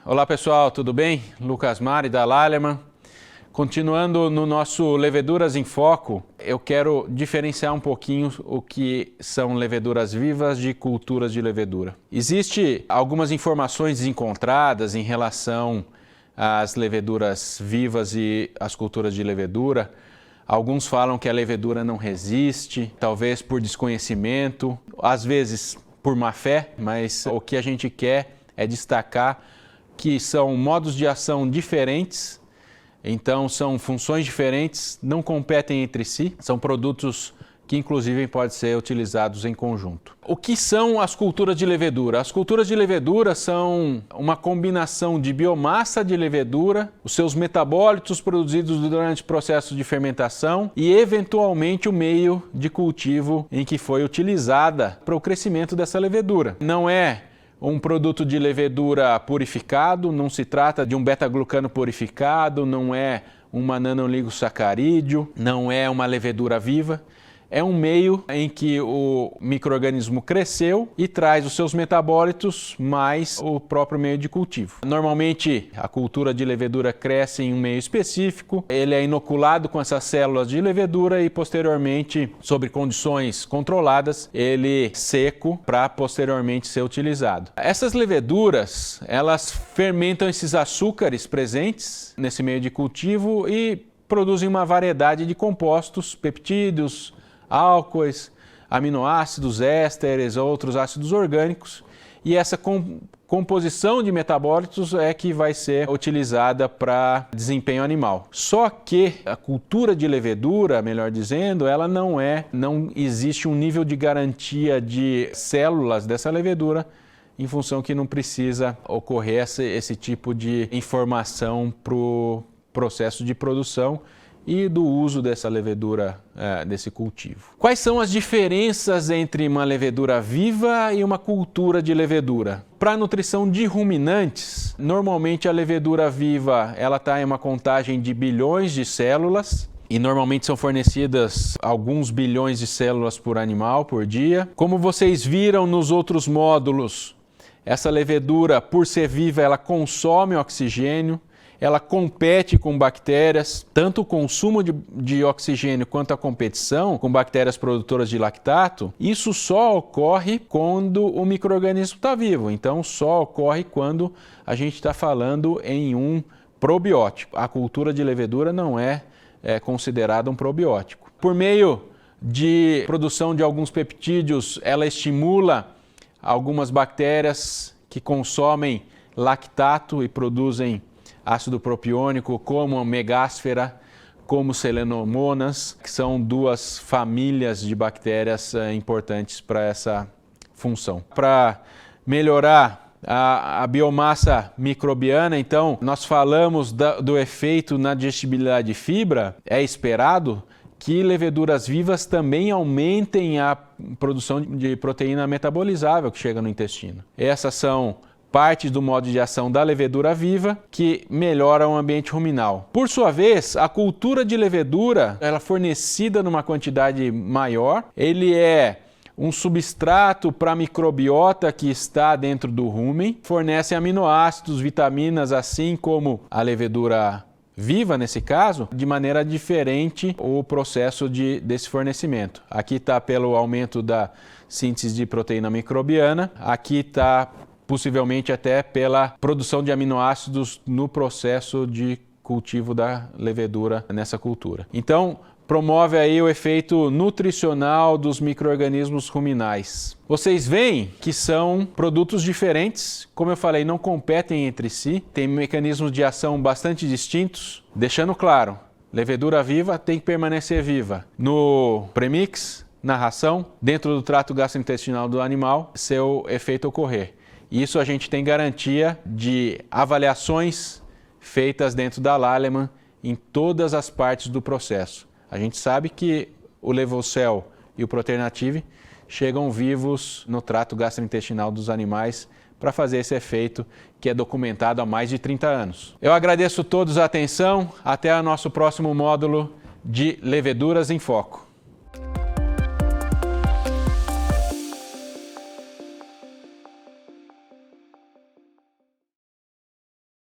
Olá pessoal, tudo bem? Lucas Mari da Lallemand. Continuando no nosso Leveduras em Foco, eu quero diferenciar um pouquinho o que são leveduras vivas de culturas de levedura. Existem algumas informações desencontradas em relação às leveduras vivas e às culturas de levedura. Alguns falam que a levedura não resiste, talvez por desconhecimento, às vezes por má fé, mas o que a gente quer é destacar que são modos de ação diferentes. Então, são funções diferentes, não competem entre si, são produtos que inclusive podem ser utilizados em conjunto. O que são as culturas de levedura? As culturas de levedura são uma combinação de biomassa de levedura, os seus metabólitos produzidos durante o processo de fermentação e, eventualmente, o meio de cultivo em que foi utilizada para o crescimento dessa levedura. Não é um produto de levedura purificado, não se trata de um beta-glucano purificado, não é uma nanoligosacarídeo, não é uma levedura viva. É um meio em que o micro-organismo cresceu e traz os seus metabólitos mais o próprio meio de cultivo. Normalmente, a cultura de levedura cresce em um meio específico, ele é inoculado com essas células de levedura e, posteriormente, sob condições controladas, ele seco para posteriormente ser utilizado. Essas leveduras, elas fermentam esses açúcares presentes nesse meio de cultivo e produzem uma variedade de compostos, peptídeos, álcoois, aminoácidos, ésteres, outros ácidos orgânicos, e essa composição de metabólitos é que vai ser utilizada para desempenho animal. Só que a cultura de levedura, melhor dizendo, ela não existe um nível de garantia de células dessa levedura, em função que não precisa ocorrer esse tipo de informação para o processo de produção e do uso dessa levedura, desse cultivo. Quais são as diferenças entre uma levedura viva e uma cultura de levedura? Para a nutrição de ruminantes, normalmente a levedura viva está em uma contagem de bilhões de células, e normalmente são fornecidas alguns bilhões de células por animal por dia. Como vocês viram nos outros módulos, essa levedura, por ser viva, ela consome oxigênio, ela compete com bactérias, tanto o consumo de oxigênio quanto a competição com bactérias produtoras de lactato. Isso só ocorre quando o micro-organismo está vivo, então só ocorre quando a gente está falando em um probiótico. A cultura de levedura não é considerada um probiótico. Por meio de produção de alguns peptídeos, ela estimula algumas bactérias que consomem lactato e produzem ácido propiônico, como a megáspera, como selenomonas, que são duas famílias de bactérias importantes para essa função. Para melhorar a biomassa microbiana, então, nós falamos do efeito na digestibilidade de fibra. É esperado que leveduras vivas também aumentem a produção de proteína metabolizável que chega no intestino. Essas são partes do modo de ação da levedura viva que melhora o ambiente ruminal. Por sua vez, a cultura de levedura, ela é fornecida numa quantidade maior, ele é um substrato para a microbiota que está dentro do rumen, fornece aminoácidos, vitaminas, assim como a levedura viva, nesse caso, de maneira diferente o processo desse fornecimento. Aqui está pelo aumento da síntese de proteína microbiana, aqui está possivelmente até pela produção de aminoácidos no processo de cultivo da levedura nessa cultura. Então, promove aí o efeito nutricional dos micro-organismos ruminais. Vocês veem que são produtos diferentes, como eu falei, não competem entre si, têm mecanismos de ação bastante distintos, deixando claro, levedura viva tem que permanecer viva. No premix, na ração, dentro do trato gastrointestinal do animal, seu efeito ocorrer. Isso a gente tem garantia de avaliações feitas dentro da Lallemand em todas as partes do processo. A gente sabe que o Levocel e o Proternative chegam vivos no trato gastrointestinal dos animais para fazer esse efeito que é documentado há mais de 30 anos. Eu agradeço a todos a atenção, até o nosso próximo módulo de Leveduras em Foco.